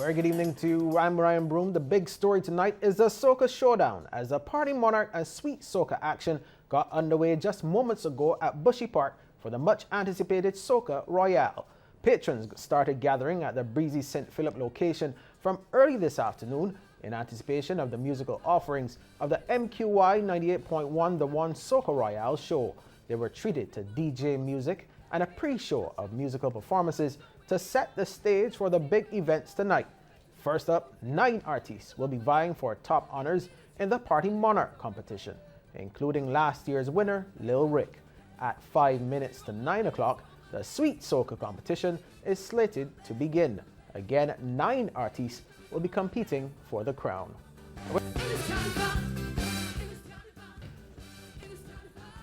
Very good evening to you. I'm Ryan Broom. The big story tonight is the Soca Showdown, as the Party Monarch and Sweet Soca action got underway just moments ago at Bushy Park for the much-anticipated Soca Royale. Patrons started gathering at the breezy St. Philip location from early this afternoon in anticipation of the musical offerings of the MQY 98.1 The One Soca Royale show. They were treated to DJ music and a pre-show of musical performances to set the stage for the big events tonight. First up, 9 artists will be vying for top honors in the Party Monarch competition, including last year's winner, Lil Rick. At 5 minutes to 9 o'clock, the Sweet Soca competition is slated to begin. Again, 9 artists will be competing for the crown.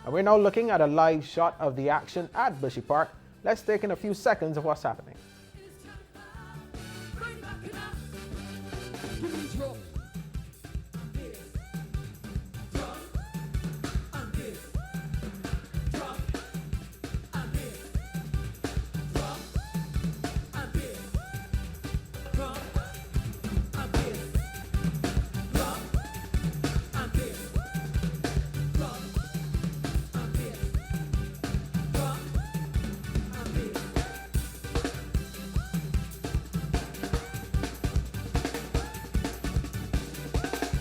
And we're now looking at a live shot of the action at Bushy Park. Let's take in a few seconds of what's happening.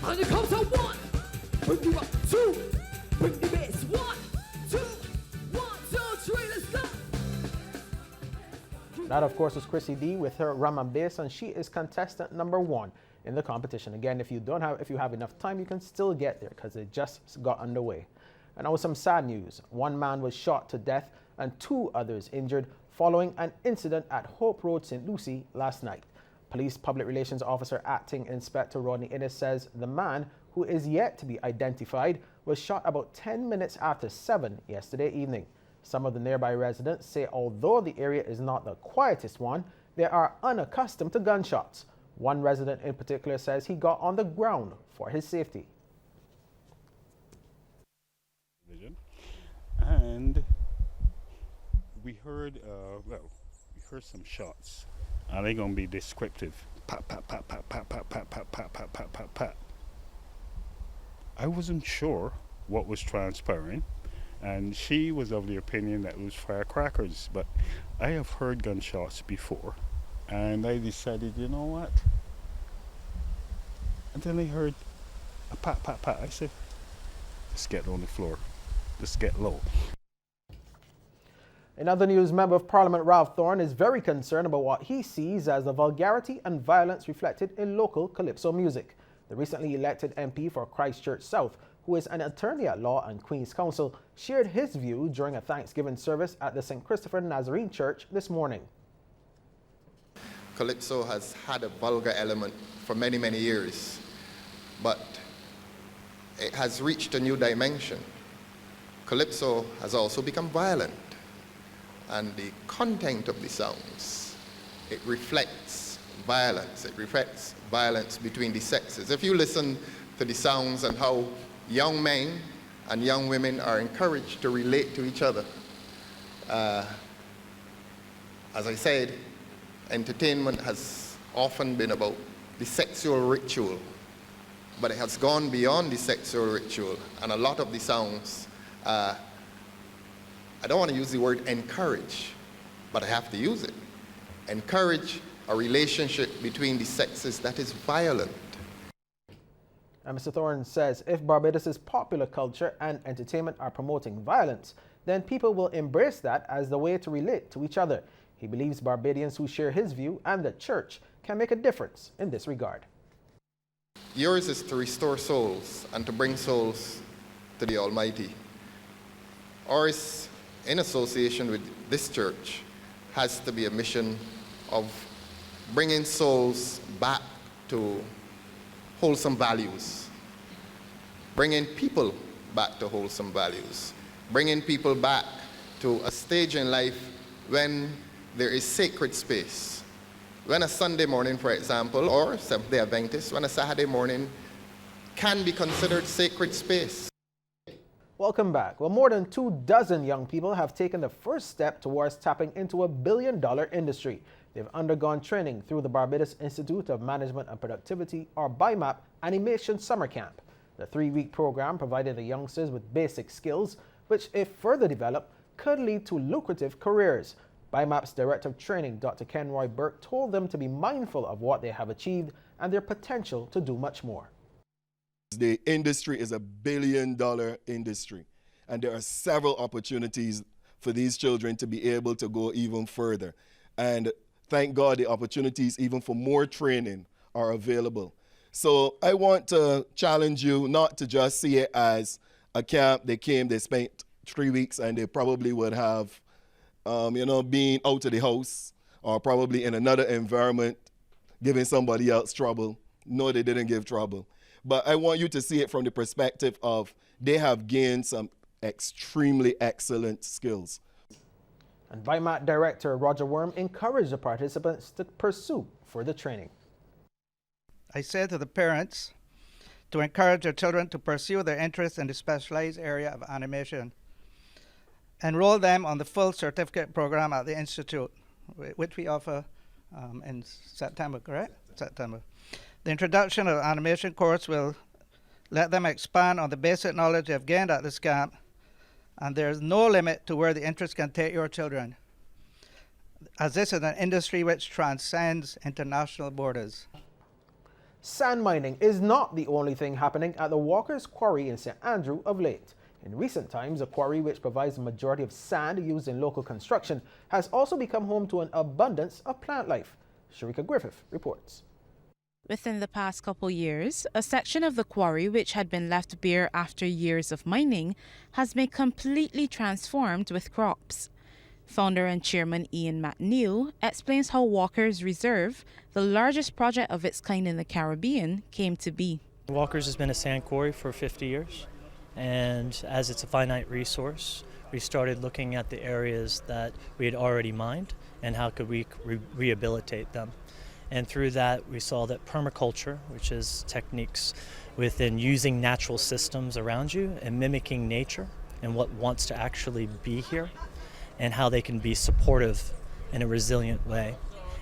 And it comes out 1, bring you up 2, bring the bass 1, 2, 1, 2, 3, let's go. That, of course, is Chrissy D with her rum and bass, and she is contestant number 1 in the competition. Again, if you have enough time, you can still get there because it just got underway. And now some sad news. 1 man was shot to death and 2 others injured following an incident at Hope Road, St. Lucie last night. Police Public Relations Officer Acting Inspector Rodney Innes says the man, who is yet to be identified, was shot about 10 minutes after 7 yesterday evening. Some of the nearby residents say although the area is not the quietest one, they are unaccustomed to gunshots. One resident in particular says he got on the ground for his safety. And we heard, some shots. Are they going to be descriptive? Pat, pat, pat, pat, pat, pat, pat, pat, pat, pat, pat, pat, pat. I wasn't sure what was transpiring, and she was of the opinion that it was firecrackers, but I have heard gunshots before, and I decided, you know what? And then I heard a pat, pat, pat. I said, let's get on the floor. Let's get low. In other news, Member of Parliament Ralph Thorne is very concerned about what he sees as the vulgarity and violence reflected in local calypso music. The recently elected MP for Christchurch South, who is an attorney at law and Queen's Counsel, shared his view during a Thanksgiving service at the St. Christopher Nazarene Church this morning. Calypso has had a vulgar element for many, many years, but it has reached a new dimension. Calypso has also become violent. And the content of the songs, it reflects violence. It reflects violence between the sexes. If you listen to the songs and how young men and young women are encouraged to relate to each other, as I said, entertainment has often been about the sexual ritual, but it has gone beyond the sexual ritual, and a lot of the songs I don't want to use the word encourage, but I have to use it. Encourage a relationship between the sexes that is violent. And Mr. Thorne says if Barbados' popular culture and entertainment are promoting violence, then people will embrace that as the way to relate to each other. He believes Barbadians who share his view and the church can make a difference in this regard. Yours is to restore souls and to bring souls to the Almighty. Ours, in association with this church, has to be a mission of bringing souls back to wholesome values, bringing people back to wholesome values, bringing people back to a stage in life when there is sacred space. When a Sunday morning, for example, or Seventh-day Adventist, when a Saturday morning can be considered sacred space. Welcome back. Well, more than 24 young people have taken the first step towards tapping into a billion-dollar industry. They've undergone training through the Barbados Institute of Management and Productivity, or BIMAP, Animation Summer Camp. The 3-week program provided the youngsters with basic skills, which, if further developed, could lead to lucrative careers. BIMAP's Director of Training, Dr. Kenroy Burke, told them to be mindful of what they have achieved and their potential to do much more. The industry is a billion-dollar industry, and there are several opportunities for these children to be able to go even further. And thank God the opportunities even for more training are available. So I want to challenge you not to just see it as a camp. They came, they spent 3 weeks, and they probably would have, been out of the house or probably in another environment giving somebody else trouble. No, they didn't give trouble. But I want you to see it from the perspective of they have gained some extremely excellent skills. And BIMAP Director Roger Worm encouraged the participants to pursue further training. I say to the parents to encourage their children to pursue their interest in the specialized area of animation. Enroll them on the full certificate program at the Institute, which we offer in September, correct? September. The introduction of the animation course will let them expand on the basic knowledge they have gained at this camp, and there is no limit to where the interest can take your children, as this is an industry which transcends international borders. Sand mining is not the only thing happening at the Walker's Quarry in St. Andrew of late. In recent times, a quarry which provides the majority of sand used in local construction has also become home to an abundance of plant life. Sharika Griffith reports. Within the past couple years, a section of the quarry which had been left bare after years of mining has been completely transformed with crops. Founder and Chairman Ian McNeil explains how Walker's Reserve, the largest project of its kind in the Caribbean, came to be. Walker's has been a sand quarry for 50 years, and as it's a finite resource, we started looking at the areas that we had already mined and how could we rehabilitate them. And through that, we saw that permaculture, which is techniques within using natural systems around you and mimicking nature and what wants to actually be here, and how they can be supportive in a resilient way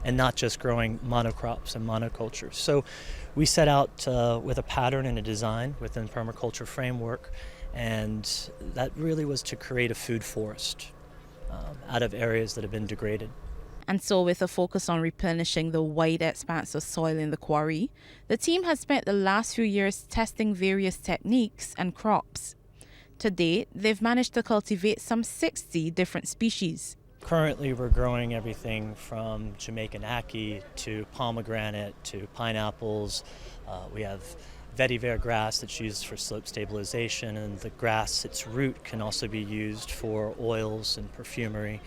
and not just growing monocrops and monocultures. So we set out with a pattern and a design within permaculture framework, and that really was to create a food forest out of areas that have been degraded. And so, with a focus on replenishing the wide expanse of soil in the quarry, the team has spent the last few years testing various techniques and crops. To date, they've managed to cultivate some 60 different species. Currently, we're growing everything from Jamaican ackee to pomegranate to pineapples. We have vetiver grass that's used for slope stabilization, and the grass, its root, can also be used for oils and perfumery.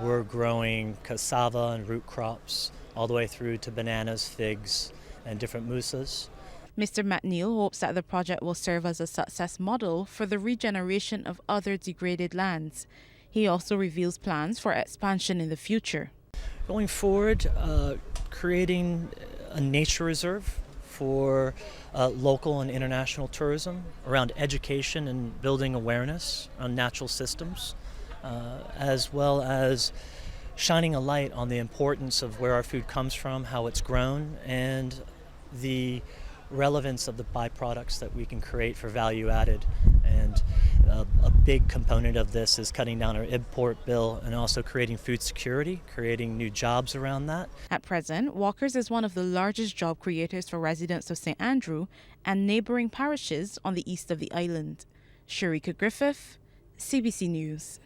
We're growing cassava and root crops all the way through to bananas, figs, and different mousses. Mr. McNeil hopes that the project will serve as a success model for the regeneration of other degraded lands. He also reveals plans for expansion in the future. Going forward, creating a nature reserve for local and international tourism around education and building awareness on natural systems, as well as shining a light on the importance of where our food comes from, how it's grown, and the relevance of the byproducts that we can create for value added. And a big component of this is cutting down our import bill and also creating food security, creating new jobs around that. At present, Walker's is one of the largest job creators for residents of St. Andrew and neighbouring parishes on the east of the island. Sharika Griffith, CBC News.